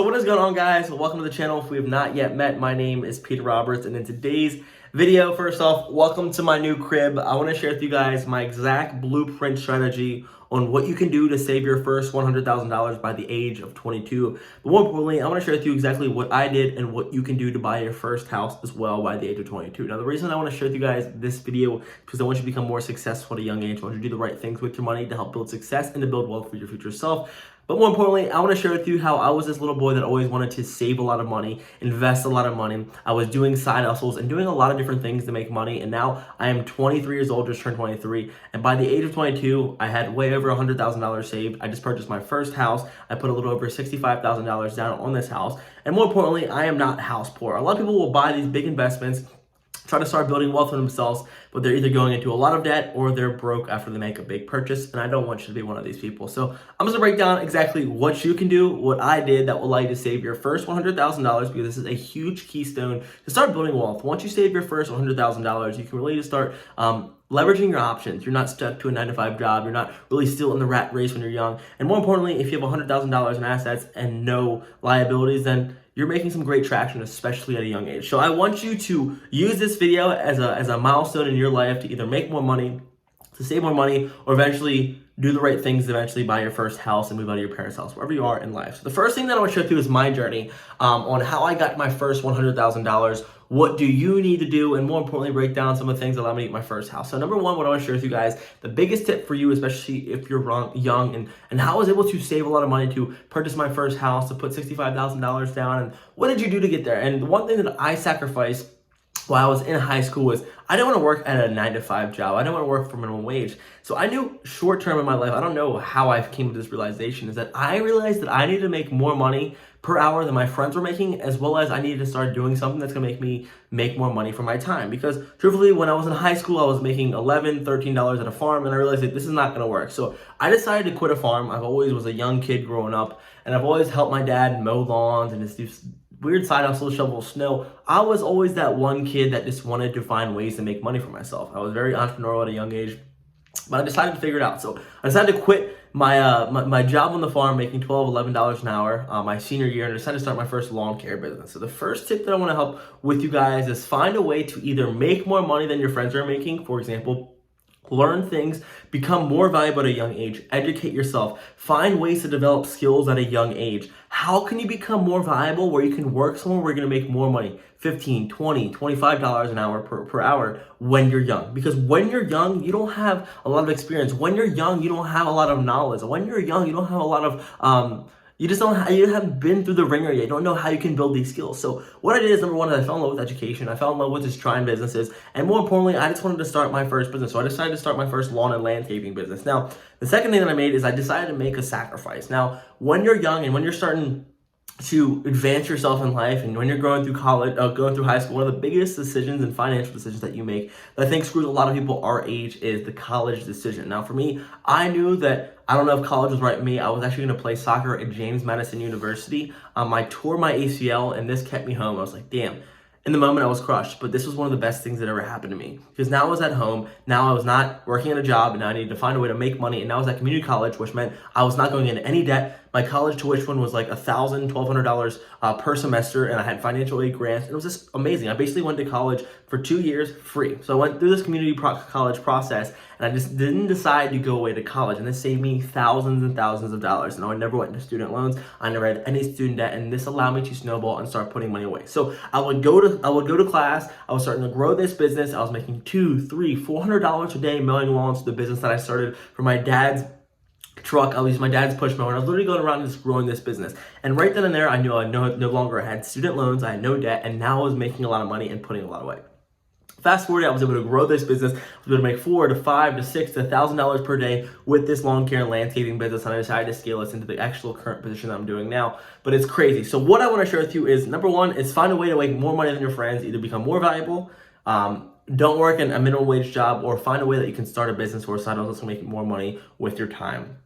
So what is going on, guys? Welcome to the channel. If we have not yet met, my name is Peter Roberts, and in today's video, first off, welcome to my new crib. I want to share with you guys my exact blueprint strategy on what you can do to save your first $100,000 by the age of 22. But more importantly, I want to share with you exactly what I did and what you can do to buy your first house as well by the age of 22. Now, the reason I want to share with you guys this video is because I want you to become more successful at a young age. I want you to do the right things with your money to help build success and to build wealth for your future self. But more importantly, I want to share with you how I was this little boy that always wanted to save a lot of money, invest a lot of money. I was doing side hustles and doing a lot of different things to make money. And now I am 23 years old, just turned 23. And by the age of 22, I had way over $100,000 saved. I just purchased my first house. I put a little over $65,000 down on this house. And more importantly, I am not house poor. A lot of people will buy these big investments, try to start building wealth for themselves, but they're either going into a lot of debt or they're broke after they make a big purchase, and I don't want you to be one of these people. So I'm just gonna break down exactly what you can do, what I did that will allow you to save your first $100,000, because this is a huge keystone to start building wealth. Once you save your first $100,000, you can really just start leveraging your options. You're not stuck to a 9-to-5 job. You're not really still in the rat race when you're young. And more importantly, if you have $100,000 in assets and no liabilities, then you're making some great traction, especially at a young age. So I want you to use this video as a milestone in your life to either make more money, to save more money, or eventually do the right things to eventually buy your first house and move out of your parents' house, wherever you are in life. So the first thing that I want to share with you is my journey on how I got my first $100,000. What do you need to do? And more importantly, break down some of the things that allow me to get my first house. So number one, what I want to share with you guys, the biggest tip for you, especially if you're young, and how I was able to save a lot of money to purchase my first house, to put $65,000 down, and what did you do to get there? And the one thing that I sacrificed while I was in high school was I didn't want to work at a 9-to-5 job. I didn't want to work for minimum wage. So I knew short term in my life, I don't know how I came to this realization, is that I realized that I needed to make more money per hour than my friends were making, as well as I needed to start doing something that's going to make me make more money for my time. Because truthfully, when I was in high school, I was making $11, $13 at a farm, and I realized that this is not going to work. So I decided to quit a farm. I've always was a young kid growing up, and I've always helped my dad mow lawns and just do weird side hustle, shovel snow. I was always that one kid that just wanted to find ways to make money for myself. I was very entrepreneurial at a young age, but I decided to figure it out. So I decided to quit my job on the farm, making $12, $11 an hour my senior year, and I decided to start my first lawn care business. So the first tip that I want to help with you guys is find a way to either make more money than your friends are making. For example, learn things, become more valuable at a young age, educate yourself, find ways to develop skills at a young age. How can you become more valuable where you can work somewhere where you're going to make more money? $15, $20, $25 an hour per hour when you're young. Because when you're young, you don't have a lot of experience. When you're young, you don't have a lot of knowledge. When you're young, you don't have a lot of you haven't been through the ringer yet. You don't know how you can build these skills. So what I did is, number one, I fell in love with education. I fell in love with just trying businesses. And more importantly, I just wanted to start my first business. So I decided to start my first lawn and landscaping business. Now, the second thing that I made is I decided to make a sacrifice. Now, when you're young and when you're starting to advance yourself in life, and when you're going through college, going through high school, one of the biggest decisions and financial decisions that you make that I think screws a lot of people our age is the college decision. Now, for me, I knew that I don't know if college was right for me. I was actually going to play soccer at James Madison University. I tore my ACL, and this kept me home. I was like, damn. In the moment, I was crushed, but this was one of the best things that ever happened to me, because now I was at home. Now I was not working at a job, and now I needed to find a way to make money. And now I was at community college, which meant I was not going into any debt. My college tuition was like $1,000, $1,200 per semester, and I had financial aid grants. It was just amazing. I basically went to college for 2 years free. So I went through this community college process, and I just didn't decide to go away to college. And this saved me thousands and thousands of dollars. And I never went into student loans. I never had any student debt, and this allowed me to snowball and start putting money away. So I would go to class. I was starting to grow this business. I was making $200, $300, $400 a day mowing lawns to the business that I started for my dad's truck. I was using my dad's push mower, and I was literally going around and just growing this business. And right then and there, I knew I no longer had student loans, I had no debt, and now I was making a lot of money and putting a lot away. Fast forward, I was able to grow this business. I was able to make $400 to $500 to $600 to $1,000 per day with this lawn care and landscaping business, and I decided to scale this into the actual current position that I'm doing now. But it's crazy. So what I want to share with you is, number one, is find a way to make more money than your friends, either become more valuable, don't work in a minimum wage job, or find a way that you can start a business or a side hustle to make more money with your time.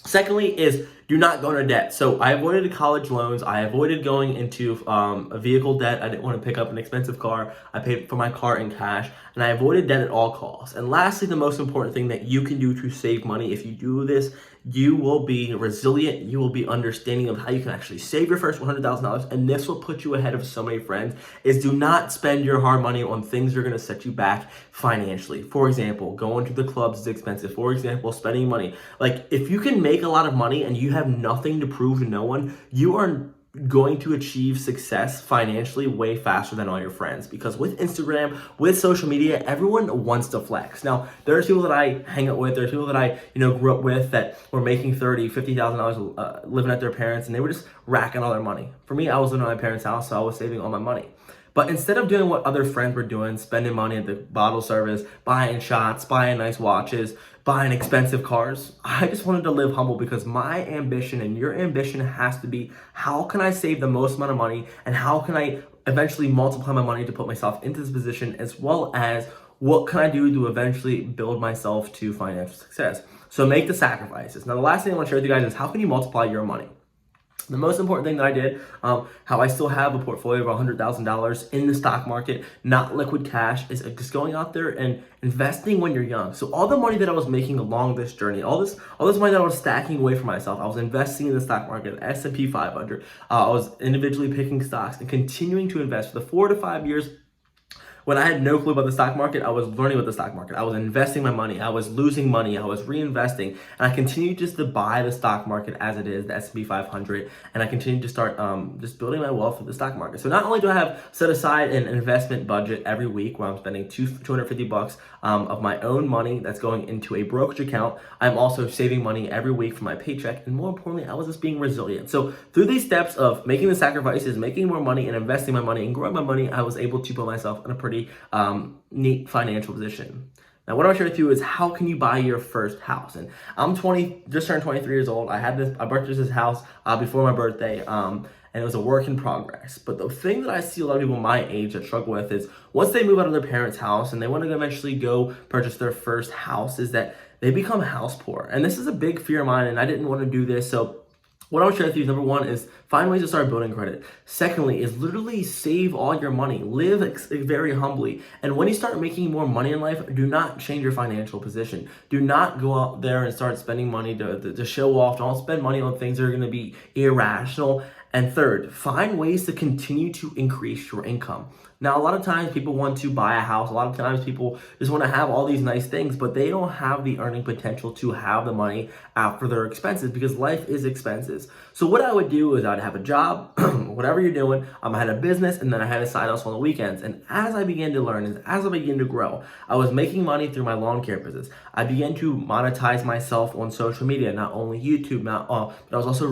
Secondly is do not go into debt. So I avoided college loans. I avoided going into a vehicle debt. I didn't want to pick up an expensive car. I paid for my car in cash, and I avoided debt at all costs. And lastly, the most important thing that you can do to save money, if you do this, you will be resilient. You will be understanding of how you can actually save your first $100,000, and this will put you ahead of so many friends, is do not spend your hard money on things that are going to set you back financially. For example, going to the clubs is expensive. For example, spending money. Like, if you can make a lot of money and you have nothing to prove to no one, you are going to achieve success financially way faster than all your friends, because with Instagram, with social media, everyone wants to flex. Now, there's people that I hang out with, there's people that I grew up with that were making $30,000-$50,000 living at their parents, and they were just racking all their money. For me, I was living at my parents' house, so I was saving all my money. But instead of doing what other friends were doing, spending money at the bottle service, buying shots, buying nice watches, buying expensive cars, I just wanted to live humble, because my ambition and your ambition has to be, how can I save the most amount of money, and how can I eventually multiply my money to put myself into this position, as well as what can I do to eventually build myself to financial success. So make the sacrifices. Now, the last thing I want to share with you guys is, how can you multiply your money? The most important thing that I did, how I still have a portfolio of $100,000 in the stock market, not liquid cash, is just going out there and investing when you're young. So all the money that I was making along this journey, all this money that I was stacking away for myself, I was investing in the stock market, S&P 500. I was individually picking stocks and continuing to invest for the 4 to 5 years. When I had no clue about the stock market, I was learning about the stock market. I was investing my money. I was losing money. I was reinvesting. And I continued just to buy the stock market as it is, the S&P 500. And I continued to start just building my wealth with the stock market. So not only do I have set aside an investment budget every week where I'm spending $250 of my own money that's going into a brokerage account, I'm also saving money every week from my paycheck. And more importantly, I was just being resilient. So through these steps of making the sacrifices, making more money, and investing my money and growing my money, I was able to put myself in a pretty neat financial position. Now, what I want to share with you is, how can you buy your first house? And I'm just turned 23 years old. I purchased this house before my birthday, and it was a work in progress. But the thing that I see a lot of people my age that struggle with is, once they move out of their parents' house and they want to eventually go purchase their first house, is that they become house poor. And this is a big fear of mine, and I didn't want to do this. So what I want to share with you is, number one, is find ways to start building credit. Secondly, is literally save all your money. Live very humbly. And when you start making more money in life, do not change your financial position. Do not go out there and start spending money to show off. Don't spend money on things that are going to be irrational. And third, find ways to continue to increase your income. Now, a lot of times people want to buy a house. A lot of times people just want to have all these nice things, but they don't have the earning potential to have the money after their expenses, because life is expenses. So what I would do is, I'd have a job, whatever you're doing. I had a business, and then I had a side hustle on the weekends. And as I began to learn, as I began to grow, I was making money through my lawn care business. I began to monetize myself on social media, not only YouTube, but I was also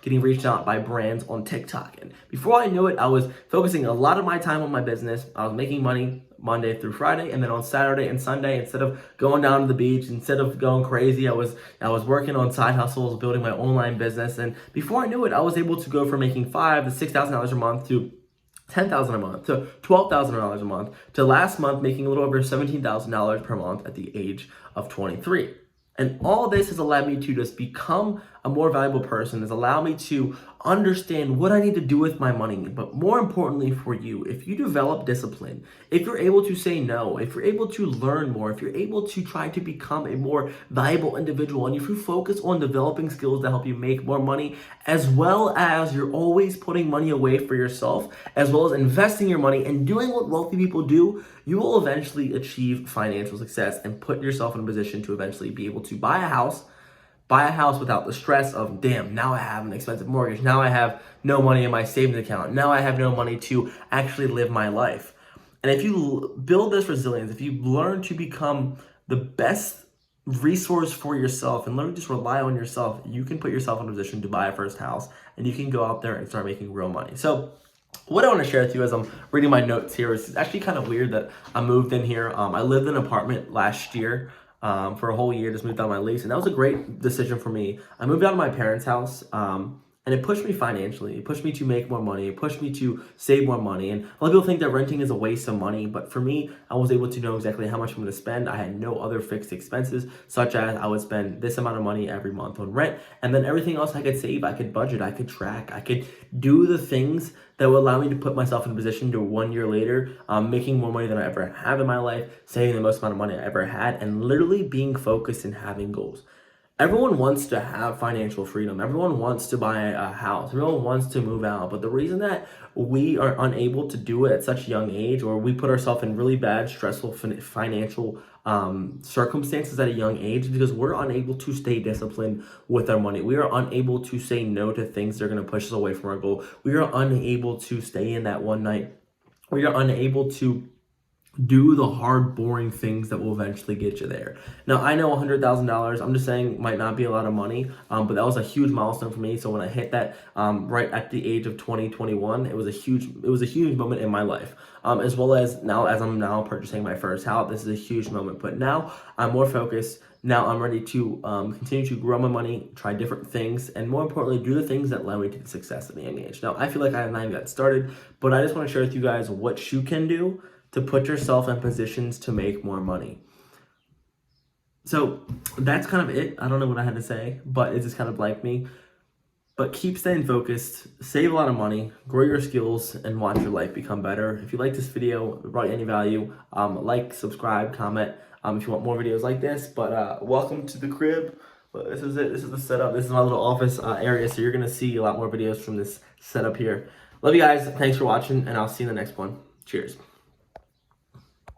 getting reached out by brands on TikTok. And before I knew it, I was focusing a lot of my time on my business. I was making money Monday through Friday, and then on Saturday and Sunday, instead of going down to the beach, instead of going crazy, I was working on side hustles, building my online business. And before I knew it, I was able to go from making $5,000 to $6,000 a month to $10,000 a month to $12,000 a month to last month making a little over $17,000 per month at the age of 23. And all this has allowed me to just become a more valuable person, has allowed me to understand what I need to do with my money. But more importantly for you, if you develop discipline, if you're able to say no, if you're able to learn more, if you're able to try to become a more valuable individual, and if you focus on developing skills that help you make more money, as well as you're always putting money away for yourself, as well as investing your money and doing what wealthy people do, you will eventually achieve financial success and put yourself in a position to eventually be able to buy a house without the stress of, damn, now I have an expensive mortgage. Now I have no money in my savings account. Now I have no money to actually live my life. And if you build this resilience, if you learn to become the best resource for yourself and learn to just rely on yourself, you can put yourself in a position to buy a first house, and you can go out there and start making real money. So what I want to share with you as I'm reading my notes here is, it's actually kind of weird that I moved in here. I lived in an apartment last year for a whole year, just moved out of my lease, and that was a great decision for me. I moved out of my parents' house And it pushed me financially. It pushed me to make more money. It pushed me to save more money. And a lot of people think that renting is a waste of money. But for me, I was able to know exactly how much I'm going to spend. I had no other fixed expenses, such as I would spend this amount of money every month on rent. And then everything else I could save, I could budget, I could track, I could do the things that would allow me to put myself in a position to 1 year later, making more money than I ever have in my life, saving the most amount of money I ever had, and literally being focused and having goals. Everyone wants to have financial freedom. Everyone wants to buy a house. Everyone wants to move out. But the reason that we are unable to do it at such a young age, or we put ourselves in really bad, stressful financial circumstances at a young age, is because we're unable to stay disciplined with our money. We are unable to say no to things that are going to push us away from our goal. We are unable to stay in that one night. We are unable to do the hard, boring things that will eventually get you there. Now, I know $100,000, I'm just saying, might not be a lot of money, but that was a huge milestone for me. So when I hit that right at the age of 2021, it was a huge moment in my life. As well as now, as I'm now purchasing my first house, this is a huge moment. But now I'm more focused. Now I'm ready to continue to grow my money, try different things, and more importantly, do the things that allow me to success at the young age. Now, I feel like I have not even got started, but I just want to share with you guys what you can do to put yourself in positions to make more money. So that's kind of it. I don't know what I had to say, but it's just kind of like me. But keep staying focused, save a lot of money, grow your skills, and watch your life become better. If you like this video, brought you any value, like, subscribe, comment if you want more videos like this. But welcome to the crib. But this is it. This is the setup. This is my little office area. So you're going to see a lot more videos from this setup here. Love you guys. Thanks for watching, and I'll see you in the next one. Cheers.